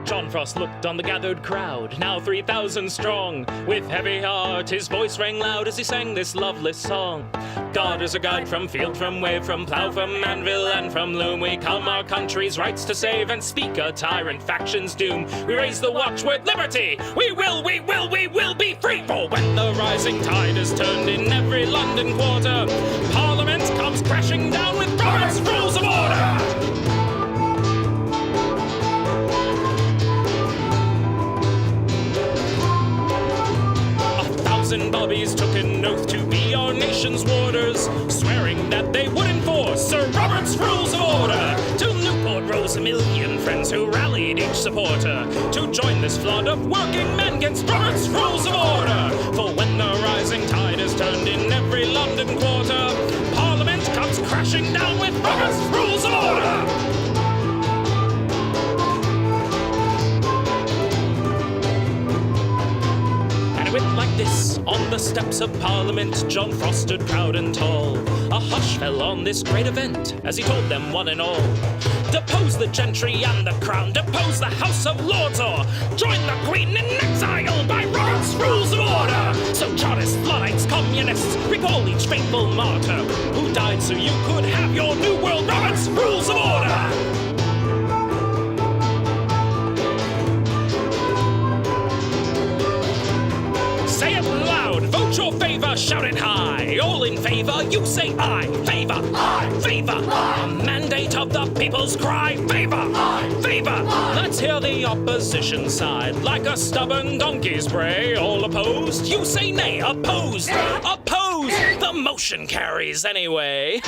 John Frost looked on the gathered crowd, now 3,000 strong. With heavy heart, his voice rang loud as he sang this loveless song. God is a guide from field, from wave, from plow, from anvil, and from loom. We come our country's rights to save and speak a tyrant faction's doom. We raise the watchword liberty. We will be free. For when the rising tide is turned in every London quarter, Parliament comes crashing down with Robert's Rules of Order. Bobbies took an oath to be our nation's warders, swearing that they would enforce Sir Robert's Rules of Order. To Newport rose a million friends who rallied each supporter to join this flood of working men against Robert's Rules of Order. For when the rising tide is turned in every London quarter, Parliament comes crashing down with Robert's Rules of Order. Like this, on the steps of Parliament, John Frost stood proud and tall. A hush fell on this great event as he told them one and all, depose the gentry and the crown, depose the House of Lords, or join the Queen in exile by Robert's Rules of Order. So Chartists, Luddites, Communists, recall each faithful martyr who died so you could have your new world Robert's Rules of Order. Say it loud, vote your favor, shout it high. All in favor, you say aye. Favor, aye, favor, aye. A mandate of the people's cry. Favor, aye, favor. Let's hear the opposition side. Like a stubborn donkey's bray. All opposed, you say nay. Opposed, opposed. The motion carries anyway.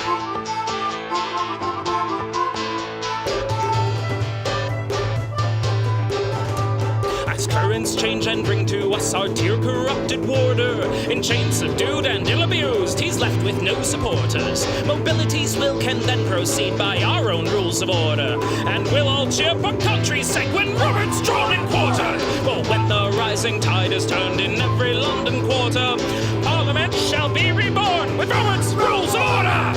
Currents change and bring to us our tear-corrupted warder. In chains subdued and ill-abused, he's left with no supporters. Mobility's will can then proceed by our own rules of order. And we'll all cheer for country's sake when Robert's drawn in quarter. For when the rising tide is turned in every London quarter, Parliament shall be reborn with Robert's Rules of Order.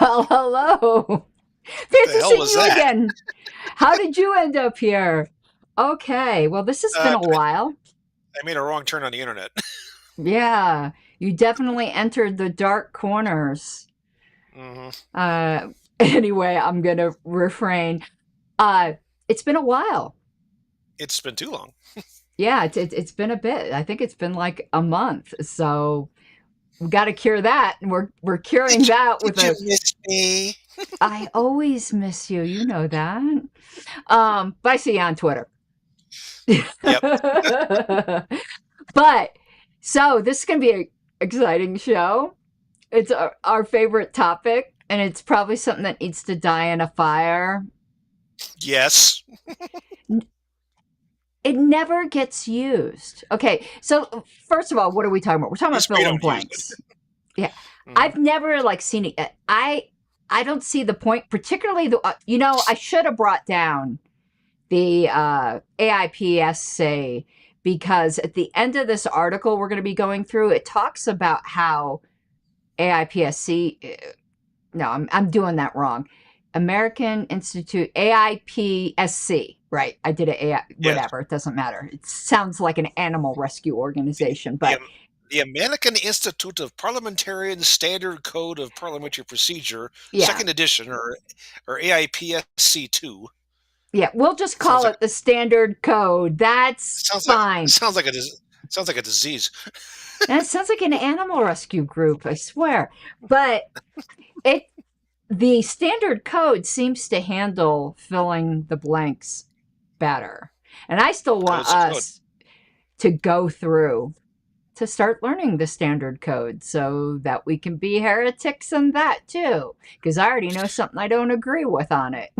Well, hello. Fancy seeing you again. How did you end up here? Okay, well, this has been a while. I made a wrong turn on the internet. Yeah, you definitely entered the dark corners. Mm-hmm. Anyway, I'm going to refrain. It's been a while. It's been too long. Yeah, it's been a bit. I think it's been like a month, so... we got to cure that, and we're curing that with Did you miss me? I always miss you. You know that. But I see you on Twitter. Yep. But so this is gonna be an exciting show. It's our favorite topic, and it's probably something that needs to die in a fire. Yes. It never gets used. Okay, so first of all, what are we talking about? We're talking about fill in blanks. Yeah, Mm-hmm. I've never seen it. I don't see the point, particularly the. I should have brought down the AIPSC, because at the end of this article we're going to be going through, it talks about how AIPSC. No, I'm doing that wrong. American Institute, AIPSC. Right, I did it. Whatever, yes. It doesn't matter. It sounds like an animal rescue organization, but the American Institute of Parliamentarian Standard Code of Parliamentary Procedure, yeah. Second Edition, or AIPSC 2. Yeah, we'll just call it the Standard Code. That's fine. Sounds like a disease. That sounds like an animal rescue group, I swear. But the Standard Code seems to handle filling the blanks better. And I still want us to go through to start learning the Standard Code so that we can be heretics in that too. Because I already know something I don't agree with on it.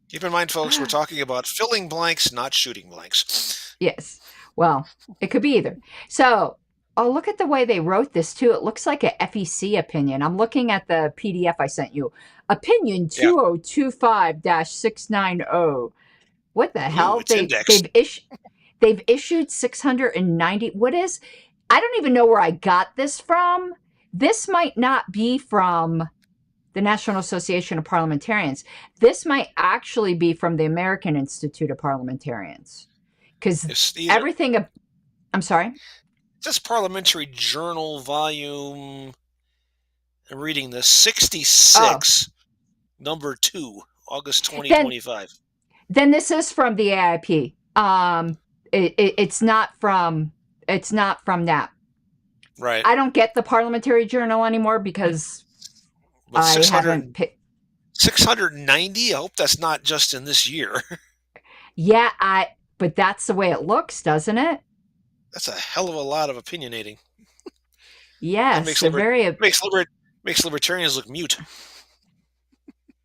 Keep in mind, folks, we're talking about filling blanks, not shooting blanks. Yes. Well, it could be either. So, look at the way they wrote this too. It looks like a FEC opinion. I'm looking at the PDF I sent you. Opinion 2025-690. What the hell? They've issued 690. What is? I don't even know where I got this from. This might not be from the National Association of Parliamentarians. This might actually be from the American Institute of Parliamentarians. Because It's either everything, I'm sorry? this Parliamentary Journal volume, I'm reading this, 66, number 2, August Then 2025. then this is from the AIP. It's not from that. Right. I don't get the Parliamentary Journal anymore because But I haven't picked. 690? I hope that's not just in this year. Yeah, but that's the way it looks, doesn't it? That's a hell of a lot of opinionating. That Yes, they're very. makes libertarians look mute.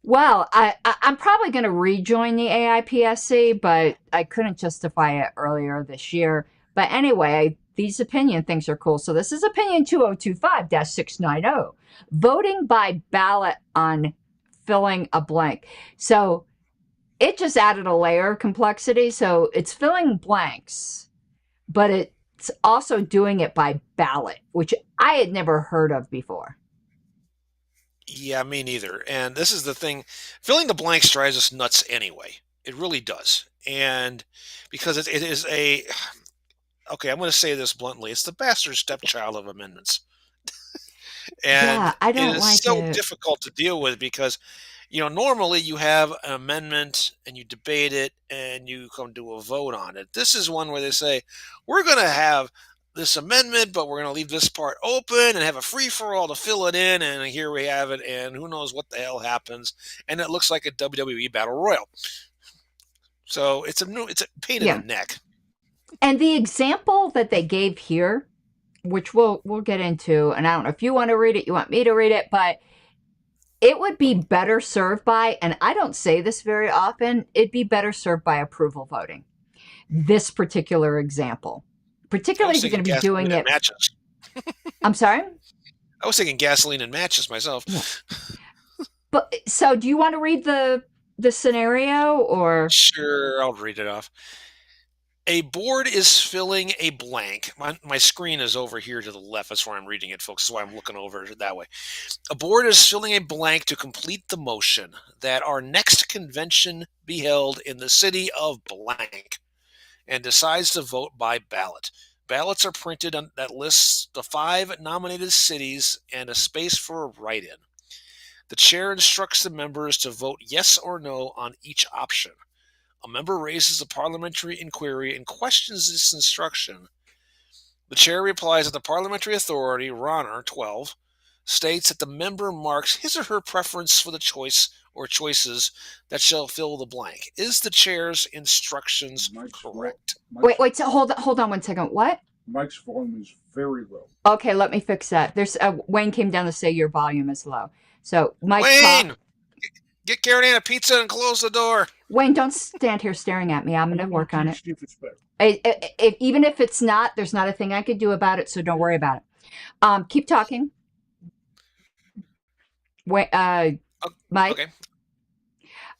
Well, I'm probably going to rejoin the AIPSC, but I couldn't justify it earlier this year. But anyway, these opinion things are cool. So this is opinion 2025-690, voting by ballot on filling a blank. So it just added a layer of complexity. So it's filling blanks, but it's also doing it by ballot, which I had never heard of before. Yeah, me neither. And this is the thing, filling the blanks drives us nuts anyway. It really does. And because it is okay, I'm going to say this bluntly, it's the bastard stepchild of amendments. And Yeah, I it don't is like so it. difficult to deal with because, normally you have an amendment and you debate it and you come to a vote on it. This is one where they say, we're going to have this amendment, but we're going to leave this part open and have a free for all to fill it in. And here we have it. And who knows what the hell happens. And it looks like a WWE Battle Royal. So it's a pain in the neck. And the example that they gave here, which we'll get into, and I don't know if you want to read it, you want me to read it, but it would be better served by, and I don't say this very often, it'd be better served by approval voting. This particular example, particularly if you're going to be doing it. Matches. I'm sorry? I was thinking gasoline and matches myself. Yeah. But so do you want to read the scenario or? Sure, I'll read it off. A board is filling a blank. My screen is over here to the left. That's where I'm reading it, folks. That's why I'm looking over it that way. A board is filling a blank to complete the motion that our next convention be held in the city of blank and decides to vote by ballot. Ballots are printed that lists the 5 nominated cities and a space for a write-in. The chair instructs the members to vote yes or no on each option. A member raises a parliamentary inquiry and questions this instruction. The chair replies that the parliamentary authority, RONR 12, states that the member marks his or her preference for the choice or choices that shall fill the blank. Is the chair's instructions correct? Wait, so hold on 1 second. What? Mike's volume is very low. Okay, let me fix that. There's Wayne came down to say your volume is low. So Mike, Wayne, get Caryn a pizza and close the door. Wayne, don't stand here staring at me. I'm going to work on it. If it's better. Even if it's not, there's not a thing I could do about it, so don't worry about it. Keep talking. Wait, Mike. Okay.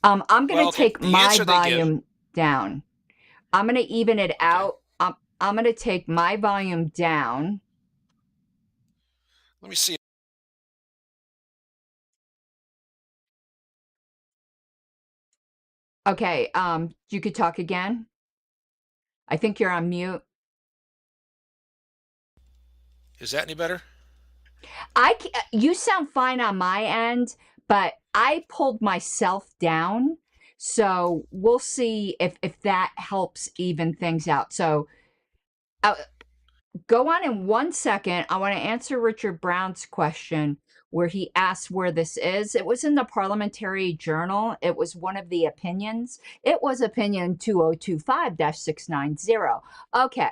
I'm going to take my volume down. I'm going to even it out. I'm going to take my volume down. Let me see. Okay, you could talk again. I think you're on mute. Is that any better? You sound fine on my end, but I pulled myself down. So we'll see if that helps even things out. So go on in 1 second. I want to answer Richard Brown's question where he asked where this is. It was in the Parliamentary Journal. It was one of the opinions. It was opinion 2025-690. Okay.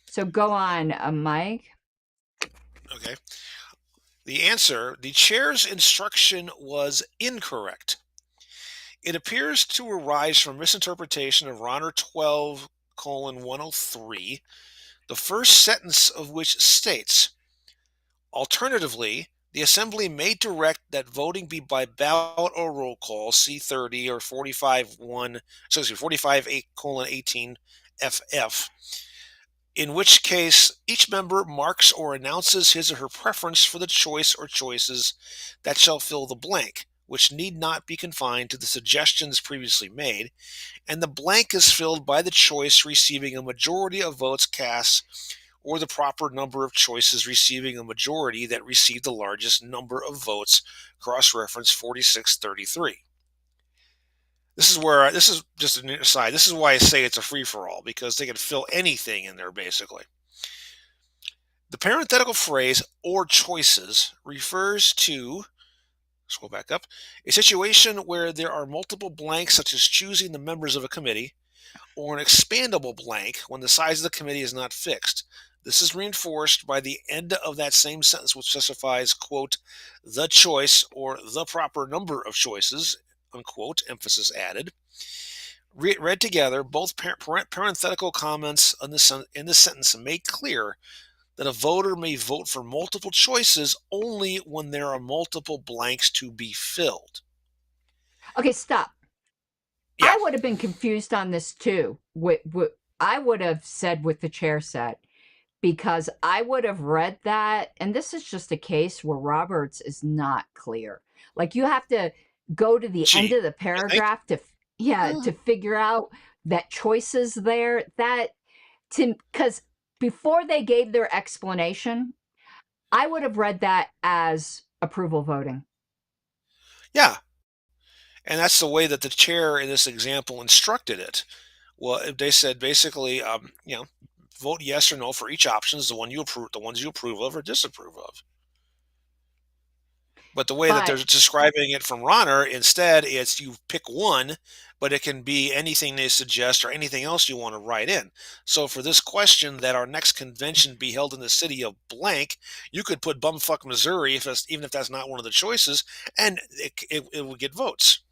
So go on, Mike. Okay. The answer, the chair's instruction was incorrect. It appears to arise from misinterpretation of RONR 12:103, the first sentence of which states, alternatively, the Assembly may direct that voting be by ballot or roll call, C30 or 45:18 FF, in which case each member marks or announces his or her preference for the choice or choices that shall fill the blank, which need not be confined to the suggestions previously made, and the blank is filled by the choice receiving a majority of votes cast or the proper number of choices receiving a majority that received the largest number of votes, cross-reference 4633. This is just an aside. This is why I say it's a free-for-all, because they can fill anything in there, basically. The parenthetical phrase, or choices, refers to, scroll back up, a situation where there are multiple blanks, such as choosing the members of a committee, or an expandable blank when the size of the committee is not fixed. This is reinforced by the end of that same sentence, which specifies, quote, the choice or the proper number of choices, unquote, emphasis added. Read together, both parenthetical comments in the sentence make clear that a voter may vote for multiple choices only when there are multiple blanks to be filled. Okay, stop. Yeah. I would have been confused on this too. I would have said what the chair said, because I would have read that, and this is just a case where Roberts is not clear. Like, you have to go to the end of the paragraph to figure out that choices there. Because before they gave their explanation, I would have read that as approval voting. Yeah. And that's the way that the chair in this example instructed it. Well, they said basically, vote yes or no for each option, the ones you approve of or disapprove of. But the way that they're describing it from RONR, instead, it's you pick one, but it can be anything they suggest or anything else you want to write in. So for this question that our next convention be held in the city of blank, you could put bumfuck Missouri, even if that's not one of the choices, and it would get votes,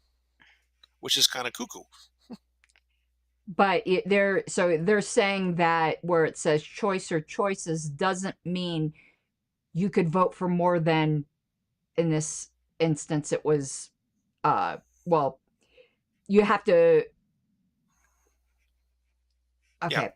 which is kind of cuckoo. But they're saying that where it says choice or choices doesn't mean you could vote for more than, in this instance, it was, you have to. Okay. Yeah.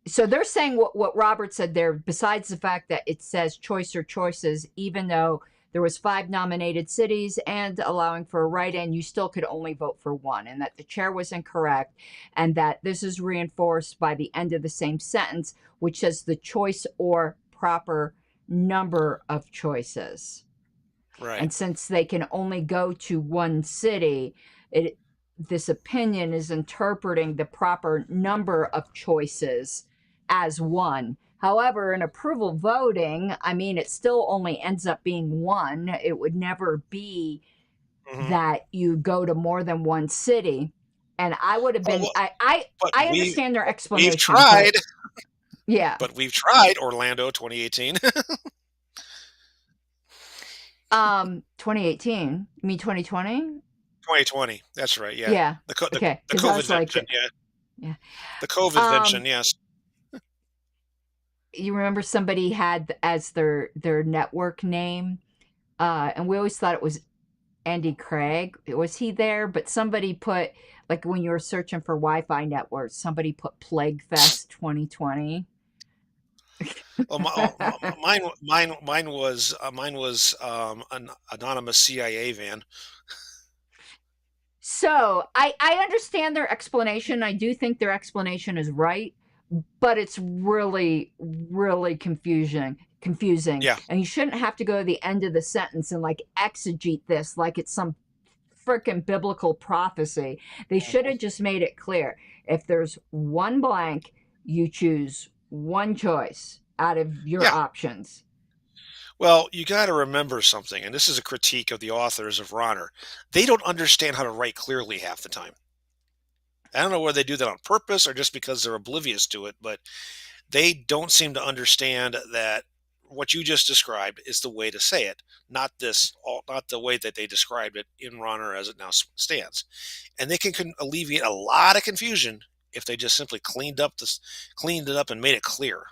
So they're saying what Robert said there, besides the fact that it says choice or choices, even though there was 5 nominated cities and allowing for a write-in, you still could only vote for one, and that the chair was incorrect, and that this is reinforced by the end of the same sentence, which says the choice or proper number of choices. Right. And since they can only go to one city, this opinion is interpreting the proper number of choices as one. However, in approval voting, I mean, it still only ends up being one. It would never be that you go to more than one city. And I would have been, I understand their explanation. We've tried. Yeah. But we've tried Orlando 2018. 2018? You mean 2020? 2020. That's right. Yeah. Yeah. The okay. COVID-vention. Yeah. The COVID-vention. Yes. You remember somebody had as their network name, and we always thought it was Andy Craig. Was he there? But somebody put, like, when you were searching for Wi-Fi networks, somebody put Plague Fest 2020. Well, mine was an anonymous CIA van. So I understand their explanation. I do think their explanation is right, but it's really, really confusing. Yeah. And you shouldn't have to go to the end of the sentence and like exegete this like it's some freaking biblical prophecy. They should have just made it clear. If there's one blank, you choose one choice out of your options. Well, you got to remember something, and this is a critique of the authors of RONR. They don't understand how to write clearly half the time. I don't know whether they do that on purpose or just because they're oblivious to it, but they don't seem to understand that what you just described is the way to say it, not the way that they described it in RONR as it now stands. And they can alleviate a lot of confusion if they just simply cleaned it up and made it clear.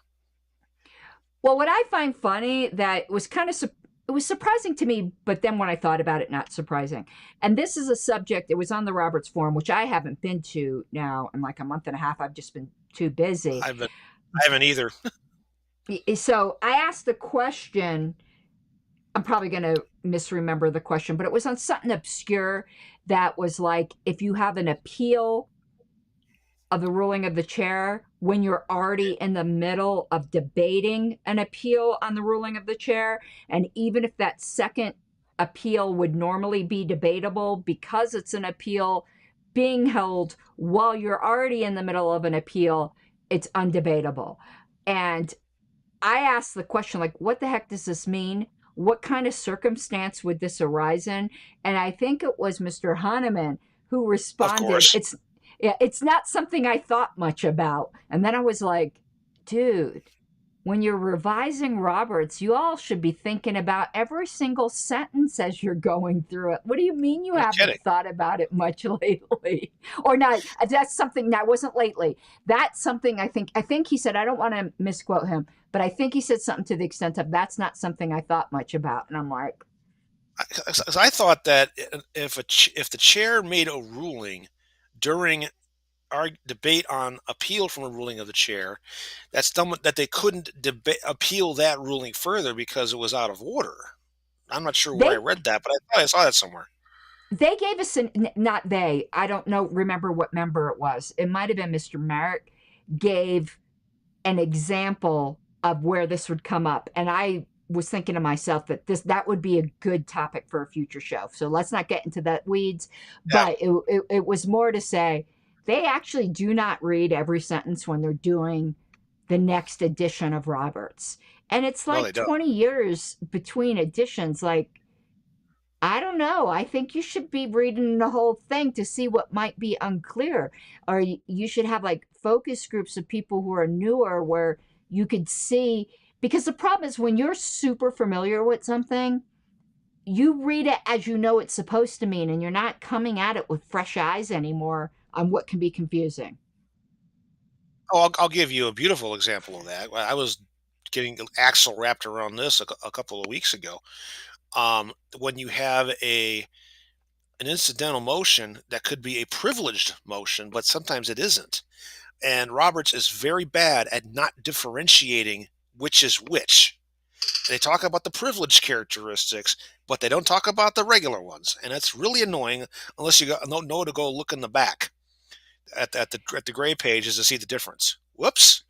Well, what I find funny that was it was surprising to me, but then when I thought about it, not surprising. And this is a subject, it was on the Roberts Forum, which I haven't been to now in like a month and a half. I've just been too busy. I haven't either. So I asked the question. I'm probably going to misremember the question, but it was on something obscure that was like if you have an appeal of the ruling of the chair when you're already in the middle of debating an appeal on the ruling of the chair. And even if that second appeal would normally be debatable, because it's an appeal being held while you're already in the middle of an appeal, it's undebatable. And I asked the question, like, what the heck does this mean? What kind of circumstance would this arise in? And I think it was Mr. Hahnemann who Of responded, course. it's not something I thought much about. And then I was like, dude, when you're revising Roberts, you all should be thinking about every single sentence as you're going through it. What do you mean you No haven't kidding. thought about it much lately? Or not? That's something that wasn't lately. That's something I think he said, I don't want to misquote him, but I think he said something to the extent of that's not something I thought much about. And I'm like, I thought that if the chair made a ruling during our debate on appeal from a ruling of the chair, that they couldn't appeal that ruling further because it was out of order. I'm not sure where I they read that, but I thought I saw that somewhere. they gave us not they, I don't know, remember what member it was. It might have been Mr. Merrick gave an example of where this would come up. And I was thinking to myself that would be a good topic for a future show. So let's not get into that weeds, Yeah. but it was more to say they actually do not read every sentence when they're doing the next edition of Roberts. And it's No, they like don't. 20 years between editions. Like, I don't know. I think you should be reading the whole thing to see what might be unclear. Or you should have like focus groups of people who are newer where you could see. Because the problem is when you're super familiar with something, you read it as you know it's supposed to mean, and you're not coming at it with fresh eyes anymore on what can be confusing. Oh, I'll give you a beautiful example of that. I was getting axle wrapped around this a couple of weeks ago. When you have an incidental motion that could be a privileged motion, but sometimes it isn't. And Roberts is very bad at not differentiating which is which. They talk about the privileged characteristics, but they don't talk about the regular ones, and that's really annoying unless you know to go look in the back at the gray pages to see the difference. Whoops.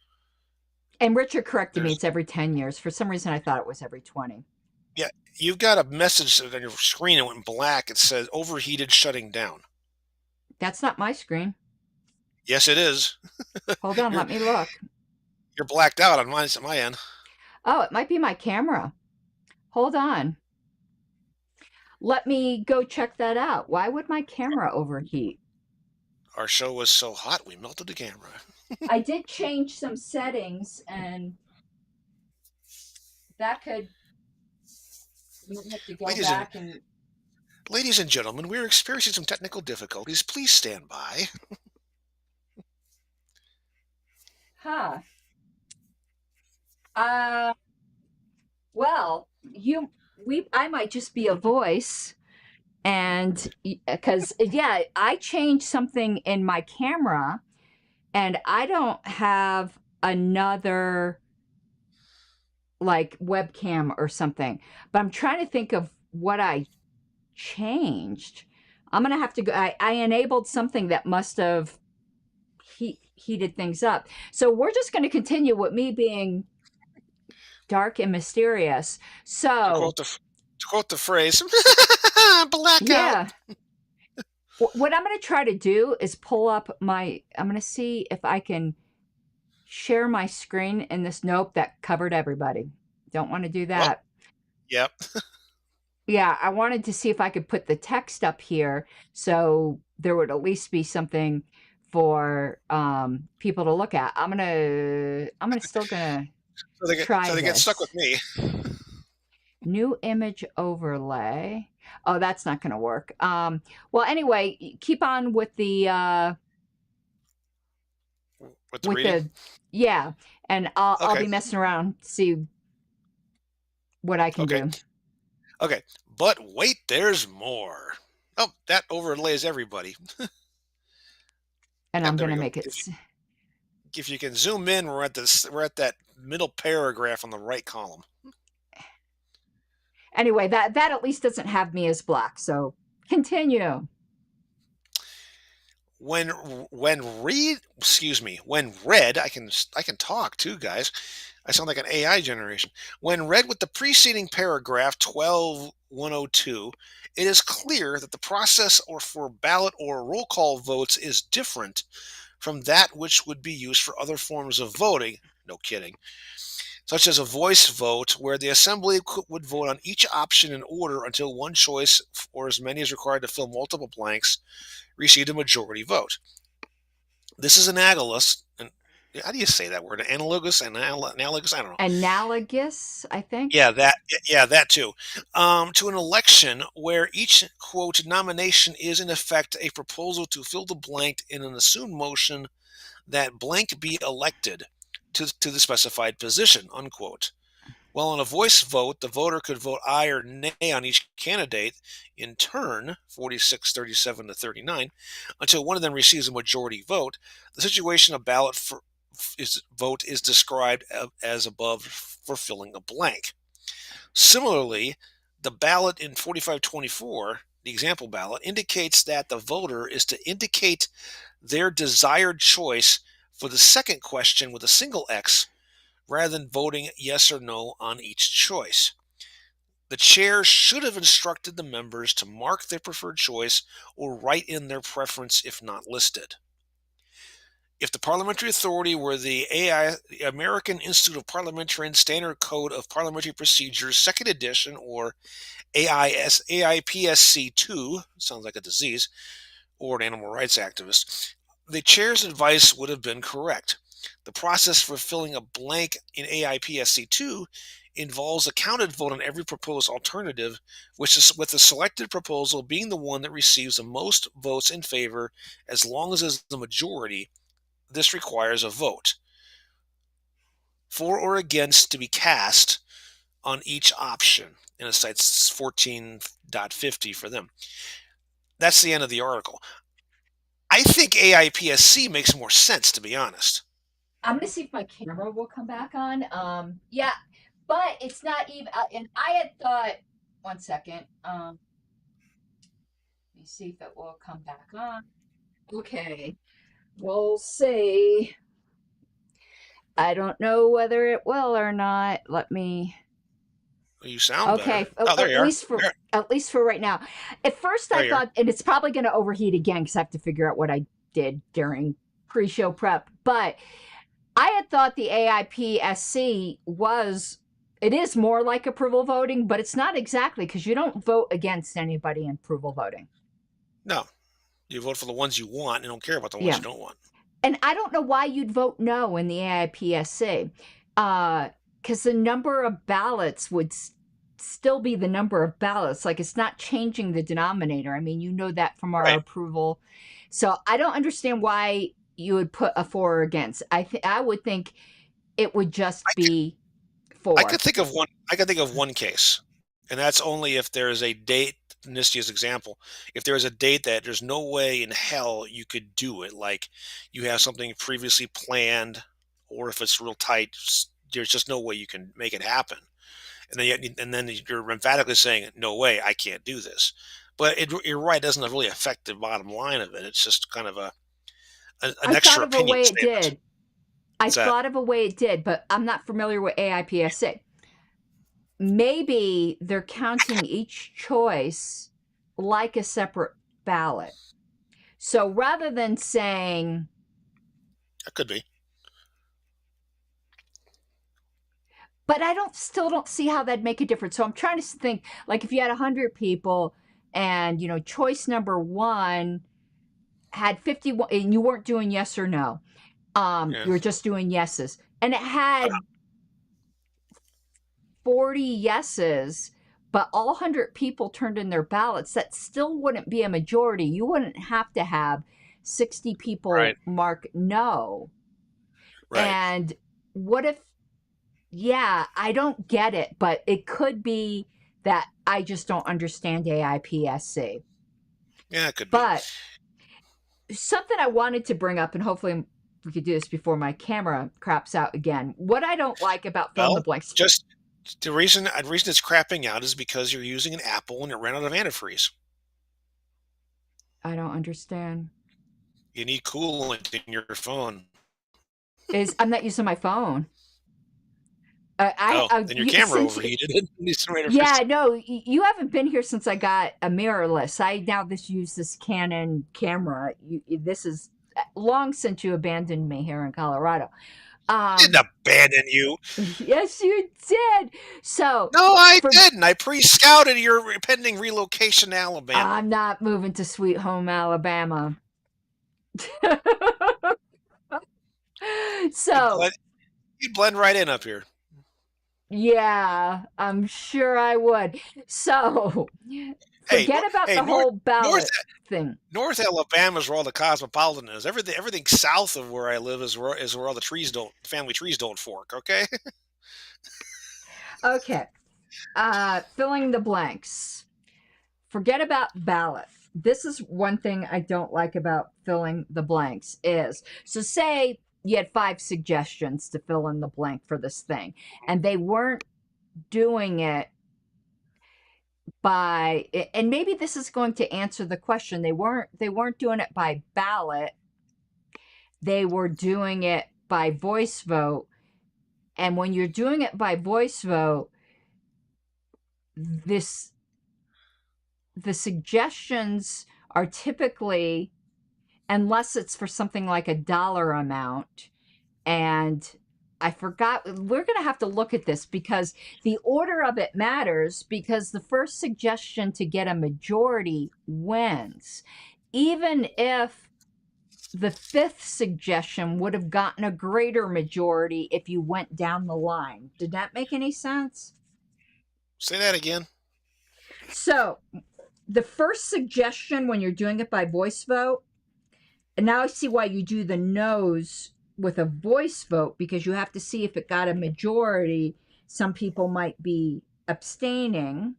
And Richard corrected me, There's it's every 10 years. For some reason, I thought it was every 20. Yeah, you've got a message on your screen. It went black. It says overheated, shutting down. That's not my screen. Yes, it is. Hold on, You're let me look. you're blacked out on my end. Oh, it might be my camera. Hold on. Let me go check that out. Why would my camera overheat? Our show was so hot we melted the camera. I did change some settings, and that could. We have to go Ladies and back and. ladies and gentlemen, we're experiencing some technical difficulties. Please stand by. Huh. Uh. Well, I might just be a voice, and because yeah, I changed something in my camera, and I don't have another like webcam or something. But I'm trying to think of what I changed. I'm gonna have to go. I enabled something that must have heated things up. So we're just going to continue with me being dark and mysterious. To So quote the phrase, blackout. yeah, what I'm going to try to do is pull up my. I'm going to see if I can share my screen in this. Nope, that covered everybody. Don't want to do Well, that. yep. Yeah, I wanted to see if I could put the text up here so there would at least be something for people to look at. I'm still gonna try So they get stuck this. with me. New image overlay. Oh, that's not gonna work. Well, anyway, keep on with the With the reading. yeah, and I'll Okay. be messing around, see what I can Okay. do. Okay. But wait, there's more. Oh, that overlays everybody. And Yep, I'm there we gonna go. make it. if you can zoom in, we're at that middle paragraph on the right column. Anyway, that at least doesn't have me as black. So continue. When read, I can talk too, guys. I sound like an AI generation. When read with the preceding paragraph 12.102, it is clear that the process or for ballot or roll call votes is different from that which would be used for other forms of voting. No kidding. Such as a voice vote, where the assembly would vote on each option in order until one choice, or as many as required to fill multiple blanks, received a majority vote. This is analogous, and how do you say that word? Analogous, analogous. I don't know. Analogous, I think. Yeah, that too. To an election where each quote nomination is in effect a proposal to fill the blank in an assumed motion that blank be elected to the specified position, unquote. While on a voice vote, the voter could vote aye or nay on each candidate in turn, 46, 37 to 39, until one of them receives a majority vote. The situation a ballot vote is described as above for filling a blank. Similarly, the ballot in 4524, the example ballot, indicates that the voter is to indicate their desired choice for the second question with a single X, rather than voting yes or no on each choice. The chair should have instructed the members to mark their preferred choice or write in their preference if not listed. If the parliamentary authority were the American Institute of Parliamentary and Standard Code of Parliamentary Procedures, 2nd edition, or AIPSC 2, sounds like a disease, or an animal rights activist, the chair's advice would have been correct. The process for filling a blank in AIPSC 2 involves a counted vote on every proposed alternative, which is with the selected proposal being the one that receives the most votes in favor as long as it's the majority. This requires a vote for or against to be cast on each option. And it cites 14.50 for them. That's the end of the article. I think AIPSC makes more sense, to be honest. I'm gonna see if my camera will come back on. Yeah, but it's not even. And I had thought. One second. Let me see if it will come back on. Okay, we'll see. I don't know whether it will or not. Let me. You sound okay. better. Oh, there you are. At least for right now. At first, I thought, and it's probably going to overheat again because I have to figure out what I did during pre-show prep. But I had thought the AIPSC it is more like approval voting, but it's not exactly, because you don't vote against anybody in approval voting. No, you vote for the ones you want and don't care about the ones you don't want. And I don't know why you'd vote no in the AIPSC, because the number of ballots would still be the number of ballots. Like, it's not changing the denominator. I mean, you know that from our approval. So I don't understand why you would put a for or against. I would think it would just be for. I could think of one case, and that's only if there is a date. Nistia's example, if there is a date that there's no way in hell you could do it, like you have something previously planned, or if it's real tight, there's just no way you can make it happen, and then you're emphatically saying, no way, I can't do this. But you're right, it doesn't really affect the bottom line of it. It's just kind of an extra opinion statement. I thought of a way it did, but I'm not familiar with AIPSC. Maybe they're counting each choice like a separate ballot. So rather than saying... That could be. But I still don't see how that'd make a difference. So I'm trying to think, like, if you had 100 people and, choice number 1 had 51, and you weren't doing yes or no. You were just doing yeses. And it had 40 yeses, but all 100 people turned in their ballots. That still wouldn't be a majority. You wouldn't have to have 60 people mark no. Right. And what if, I don't get it, but it could be that I just don't understand AIPSC. Yeah, it could be. But something I wanted to bring up, and hopefully we could do this before my camera craps out again. What I don't like about fill in the Well, blanks. just the reason it's crapping out is because you're using an Apple and it ran out of antifreeze. I don't understand. You need coolant in your phone. I'm not using my phone. Then your camera overheated. It needs some antifreeze. Yeah, no, you haven't been here since I got a mirrorless. I now use this Canon camera. This is long since you abandoned me here in Colorado. I didn't abandon you. Yes, you did. So no, I didn't. I pre-scouted your pending relocation to Alabama. I'm not moving to Sweet Home Alabama. So you'd blend right in up here. Yeah, I'm sure I would. So forget about the whole ballot thing. North Alabama is where all the cosmopolitan is. Everything south of where I live is where all the family trees don't fork. Okay. Okay. Filling the blanks. Forget about ballot. This is one thing I don't like about filling the blanks is, so say you had 5 suggestions to fill in the blank for this thing, and they weren't doing it by, and maybe this is going to answer the question, they weren't doing it by ballot, they were doing it by voice vote. And when you're doing it by voice vote, the suggestions are typically, unless it's for something like a dollar amount, and I forgot, we're going to have to look at this because the order of it matters, because the first suggestion to get a majority wins. Even if the 5th suggestion would have gotten a greater majority if you went down the line. Did that make any sense? Say that again. So the first suggestion when you're doing it by voice vote, and now I see why you do the no's with a voice vote, because you have to see if it got a majority. Some people might be abstaining.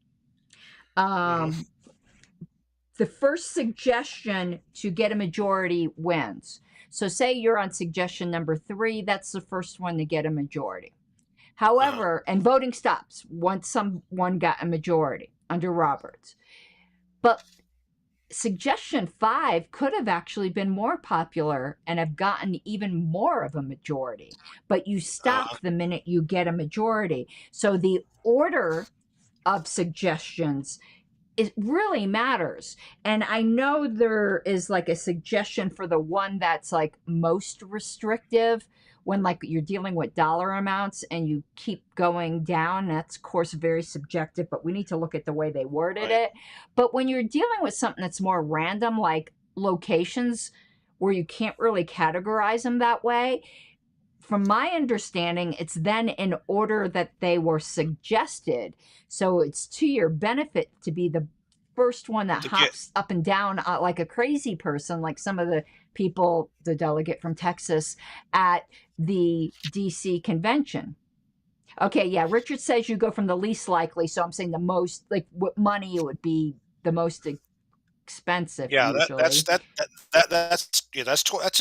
The first suggestion to get a majority wins. So say you're on suggestion number 3, that's the first one to get a majority. However, and voting stops once someone got a majority under Roberts. But suggestion 5 could have actually been more popular and have gotten even more of a majority, but you stop the minute you get a majority. So the order of suggestions, it really matters. And I know there is like a suggestion for the one that's like most restrictive, when like you're dealing with dollar amounts and you keep going down. That's of course very subjective, but we need to look at the way they worded it. But when you're dealing with something that's more random, like locations where you can't really categorize them that way, from my understanding, it's then in order that they were suggested. So it's to your benefit to be the first one that hops up and down like a crazy person, like some of the people, the delegate from Texas at the DC convention. Okay, yeah, Richard says you go from the least likely, so I'm saying the most, like what money it would be the most expensive. Yeah, usually. that's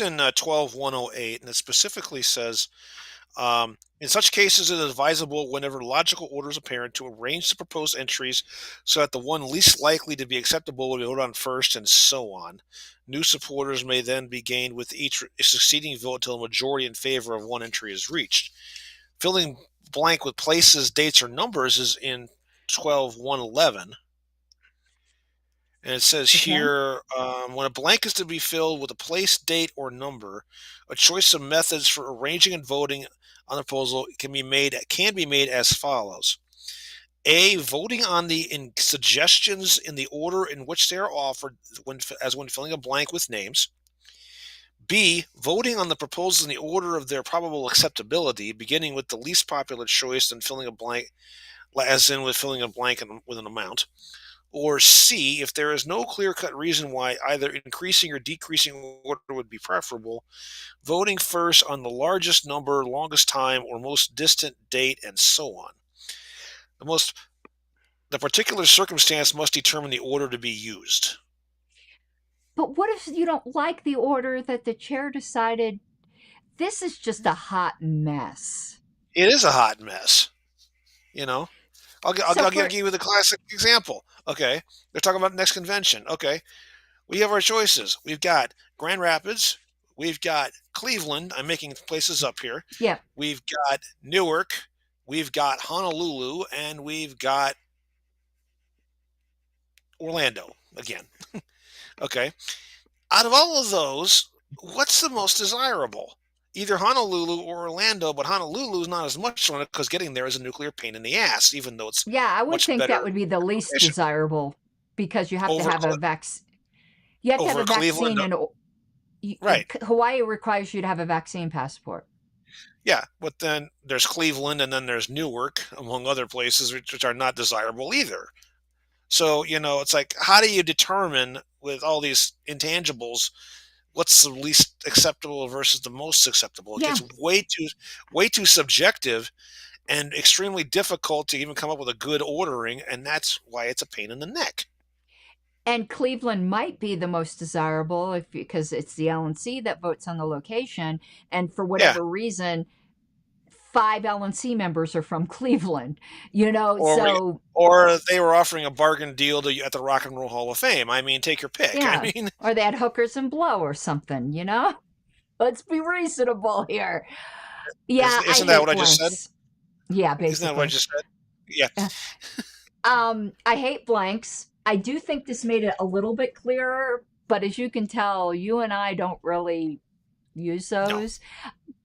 in 12108, and it specifically says, in such cases, it is advisable, whenever logical order is apparent, to arrange the proposed entries so that the one least likely to be acceptable will be voted on first, and so on. New supporters may then be gained with each succeeding vote until a majority in favor of one entry is reached. Filling blank with places, dates, or numbers is in 12111. And it says here, when a blank is to be filled with a place, date, or number, a choice of methods for arranging and voting on the proposal can be made as follows. A, voting on the suggestions in the order in which they are offered when filling a blank with names. B, voting on the proposals in the order of their probable acceptability, beginning with the least popular choice and filling a blank, as in with filling a blank with an amount. Or C, if there is no clear-cut reason why either increasing or decreasing order would be preferable, voting first on the largest number, longest time, or most distant date, and so on. The particular circumstance must determine the order to be used. But what if you don't like the order that the chair decided? this is just a hot mess. It is a hot mess. You know, So I'll for give you the classic example. Okay, they're talking about next convention. Okay, we have our choices. We've got Grand Rapids. We've got Cleveland. I'm making places up here. yeah, We've got Newark. We've got Honolulu, and we've got Orlando again. Okay, out of all of those, what's the most desirable? Either Honolulu or Orlando, but Honolulu is not as much fun because getting there is a nuclear pain in the ass, even though it's yeah, I would much think that better would be the least efficient desirable because you have to over have a you have to have over a Cleveland. vaccine, and Right. Hawaii requires you to have a vaccine passport. Yeah, but then there's Cleveland and then there's Newark, among other places which are not desirable either. So, it's like, how do you determine with all these intangibles what's the least acceptable versus the most acceptable? It Yeah, gets way too subjective and extremely difficult to even come up with a good ordering, and that's why it's a pain in the neck. and Cleveland might be the most desirable because it's the LNC that votes on the location, and for Yeah, whatever reason, 5 LNC members are from Cleveland. or So or they were offering a bargain deal at the Rock and Roll Hall of Fame. I mean, take your pick. I yeah, mean, or they had hookers and blow or something. Let's be reasonable here. Yeah, I isn't that hate what I just said? blanks. Yeah, Isn't that what I basically. just said? Yeah. I hate blanks. I do think this made it a little bit clearer, but as you can tell, you and I don't really use No, those.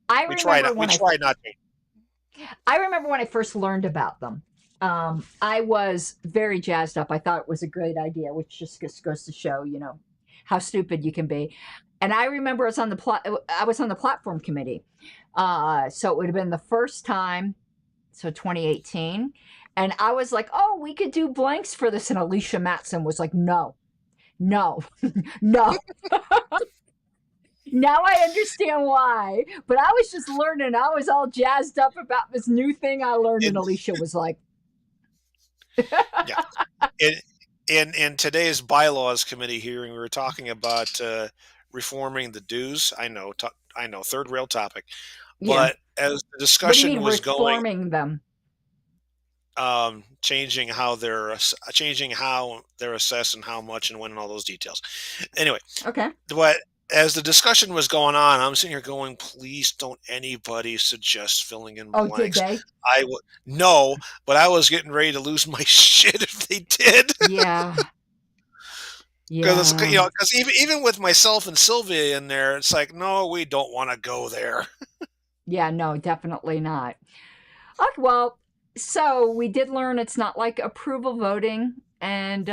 I remember we when I try not to. I remember when I first learned about them. I was very jazzed up. I thought it was a great idea, which just goes to show, how stupid you can be. And I remember I was on the platform committee. So it would have been the first time, so 2018. And I was like, oh, we could do blanks for this. And Alicia Matson was like, no, no, no. Now I understand why. But I was just learning. I was all jazzed up about this new thing I learned. And In Alicia was like, yeah, in today's bylaws committee hearing, we were talking about reforming the dues. I know, third rail topic, yeah. but as the What do you discussion mean was going, reforming them? changing how they're assessed and how much and when and all those details. Anyway, Okay. but as the discussion was going on, I'm sitting here going, please don't anybody suggest filling in Oh, did blanks. they? I would no, but I was getting ready to lose my shit if they did. Yeah. Because Yeah. because even with myself and Sylvia in there, it's like, no, we don't want to go there. Yeah, no, definitely not. Okay, well, so we did learn it's not like approval voting. And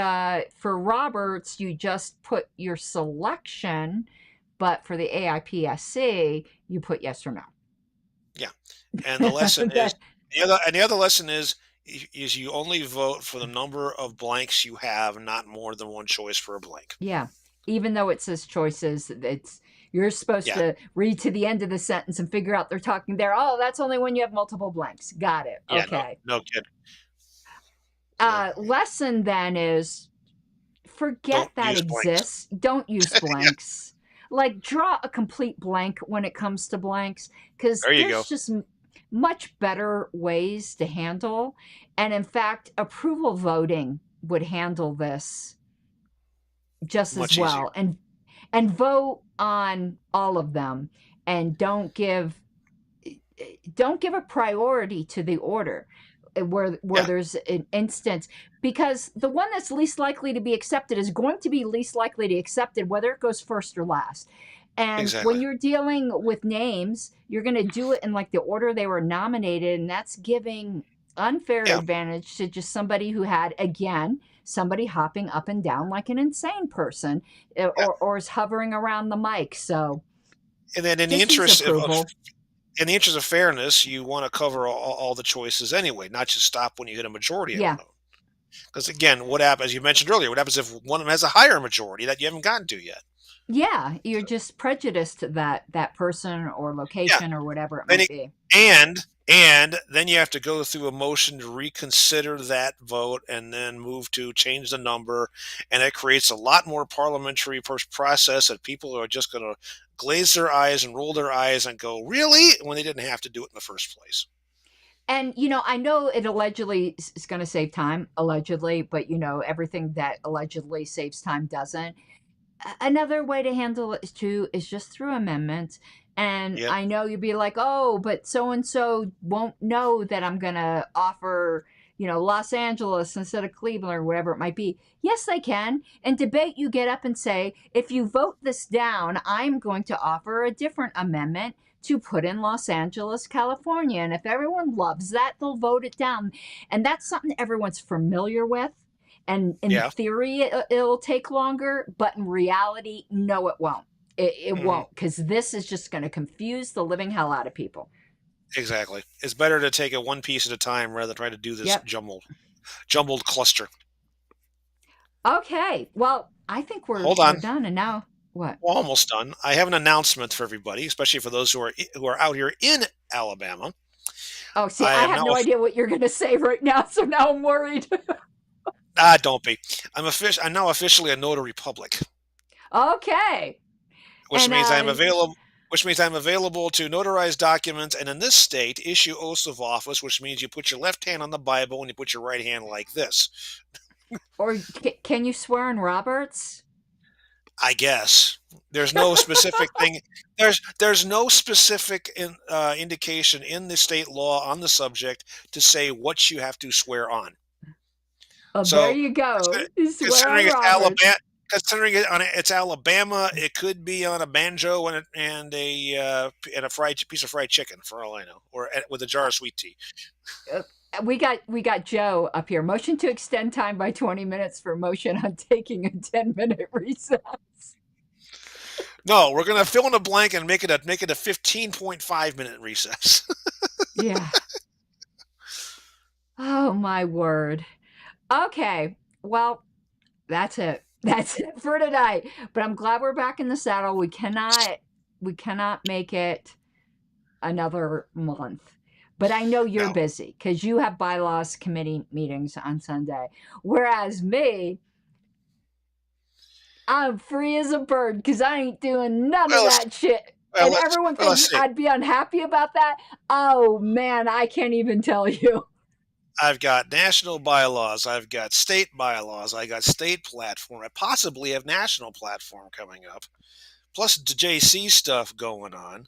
for Roberts, you just put your selection, but for the AIPSC, you put yes or no. Yeah, and the lesson is the other lesson is you only vote for the number of blanks you have, not more than one choice for a blank. Yeah. Even though it says choices, you're supposed Yeah, to read to the end of the sentence and figure out they're talking there. Oh, that's only when you have multiple blanks. Got it. yeah, Okay. no kid, no, Lesson then is forget don't that use blanks. exists. Don't use Yeah, blanks. Like draw a complete blank when it comes to blanks because there you go. there's just much better ways to handle. And in fact, approval voting would handle this just as Much easier. well. And vote on all of them and don't give a priority to the order where Yeah, there's an instance, because the one that's least likely to be accepted is going to be least likely to be accepted whether it goes first or last. And exactly. when you're dealing with names, you're going to do it in like the order they were nominated, and that's giving unfair Yeah, advantage to just somebody who had, again, somebody hopping up and down like an insane person, yeah. or is hovering around the mic. So And then just use approval. in the interest of fairness, you want to cover all the choices anyway, not just stop when you hit a majority of Yeah. them. Because again, what happens? As you mentioned earlier, what happens if one of them has a higher majority that you haven't gotten to yet? Yeah, you're just prejudiced to that person or Yeah. location or whatever it Then might it, be. and then you have to go through a motion to reconsider that vote and then move to change the number, and it creates a lot more parliamentary process that people are just going to glaze their eyes and roll their eyes and go, really, when they didn't have to do it in the first place. And I know it allegedly is going to save time, allegedly, but everything that allegedly saves time doesn't. Another way to handle it too is just through amendments. And Yep. I know you'd be like, oh, but so and so won't know that I'm going to offer, Los Angeles instead of Cleveland or whatever it might be. Yes, they can. In debate, you get up and say, if you vote this down, I'm going to offer a different amendment to put in Los Angeles, California. And if everyone loves that, they'll vote it down. And that's something everyone's familiar with. And in Yeah. theory, it'll take longer, but in reality, no, it won't. It Hmm. won't, because this is just going to confuse the living hell out of people. Exactly. It's better to take it one piece at a time rather than try to do this Yep. jumbled cluster. Okay. Well, I think we're Hold on. done. And now what? We're almost done. I have an announcement for everybody, especially for those who are out here in Alabama. Oh, see, I I am have now. no idea what you're going to say right now, so now I'm worried. Don't be. I'm now officially a notary public, Okay. which And means I'm available. Which means I'm available to notarize documents, and in this state, issue oaths of office, which means you put your left hand on the Bible and you put your right hand like this. or can you swear in Roberts? I guess there's no specific thing. There's no specific indication in the state law on the subject to say what you have to swear on. Oh, So, there you go. You swear considering on it's Roberts. Alabama, it's Alabama, it could be on a banjo and a piece of fried chicken, for all I know, or with a jar of sweet tea. We got Joe up here. Motion to extend time by 20 minutes for motion on taking a 10-minute recess. No, we're gonna fill in a blank and make it a 15.5-minute recess. Yeah. Oh my word. Okay. Well, that's it. That's it for tonight. But I'm glad we're back in the saddle. We cannot make it another month. But I know you're No. busy because you have bylaws committee meetings on Sunday. Whereas me, I'm free as a bird because I ain't doing none of that shit. And everyone thinks I'd be unhappy about that. Oh man, I can't even tell you. I've got national bylaws. I've got state bylaws. I got state platform. I possibly have national platform coming up. Plus the JC stuff going on.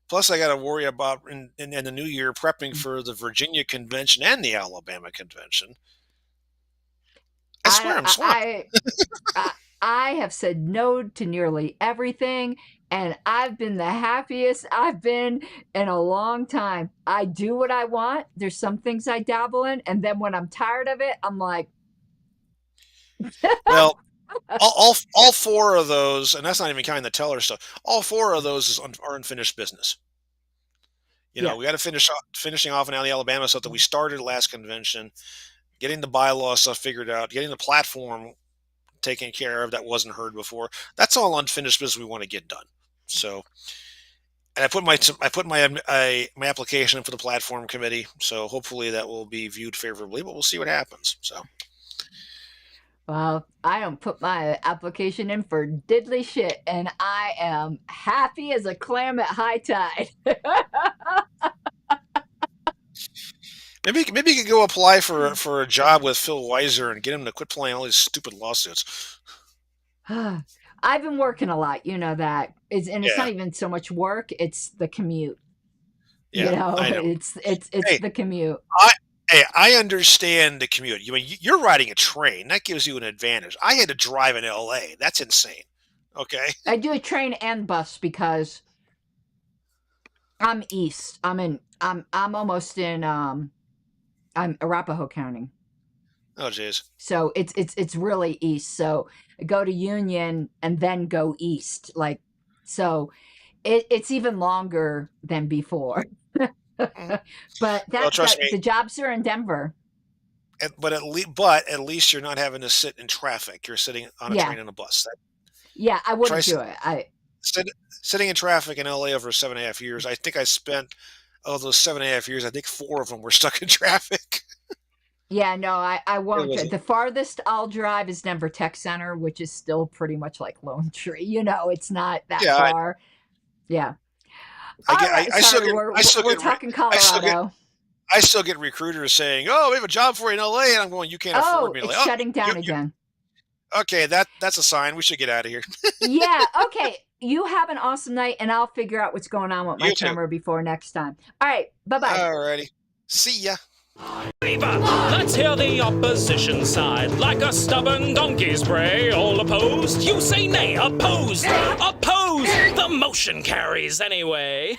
Plus I got to worry about in the new year prepping for the Virginia convention and the Alabama convention. I swear I'm swamped. I have said no to nearly everything, and I've been the happiest I've been in a long time. I do what I want. There's some things I dabble in, and then when I'm tired of it, I'm like, well, all four of those, and that's not even counting the teller stuff. All four of those are unfinished business. We got to finishing off now the Alabama stuff that we started last convention, getting the bylaw stuff figured out, getting the platform taken care of that wasn't heard before. That's all unfinished business we want to get done. So, and I put my application in for the platform committee. So hopefully that will be viewed favorably, but we'll see what happens. So. Well, I don't put my application in for diddly shit, and I am happy as a clam at high tide. Maybe you could go apply for a job with Phil Weiser and get him to quit playing all these stupid lawsuits. I've been working a lot, you know that. It's not even so much work; it's the commute. Yeah, I know. It's the commute. I understand the commute. You're riding a train. That gives you an advantage. I had to drive in LA. That's insane. Okay. I do a train and bus because I'm east. I'm almost in I'm Arapahoe County. Oh jeez. So it's really east. So I go to Union and then go east. So it's even longer than before. But the jobs are in Denver. But at least you're not having to sit in traffic. You're sitting on a train and a bus. Yeah, I wouldn't Try do it. sitting in traffic in LA over 7.5 years. I think I spent of those 7.5 years. I think 4 of them were stuck in traffic. Yeah, no, I It won't. was The farthest I'll drive is Denver Tech Center, which is still pretty much like Lone Tree. It's not that yeah. far. Yeah. I All get. right, I still sorry, get. we're talking I still get. Colorado. I still get recruiters saying, "Oh, we have a job for you in LA," and I'm going, "You can't afford Oh, me." it's Like, shutting down again. okay, that's a sign. We should get out of here. Yeah, okay. You have an awesome night, and I'll figure out what's going on with my You too. camera before next time. All right, bye-bye. Alrighty. See ya. Let's hear the opposition side. Like a stubborn donkey's bray, all opposed. You say nay, opposed. Opposed. The motion carries anyway.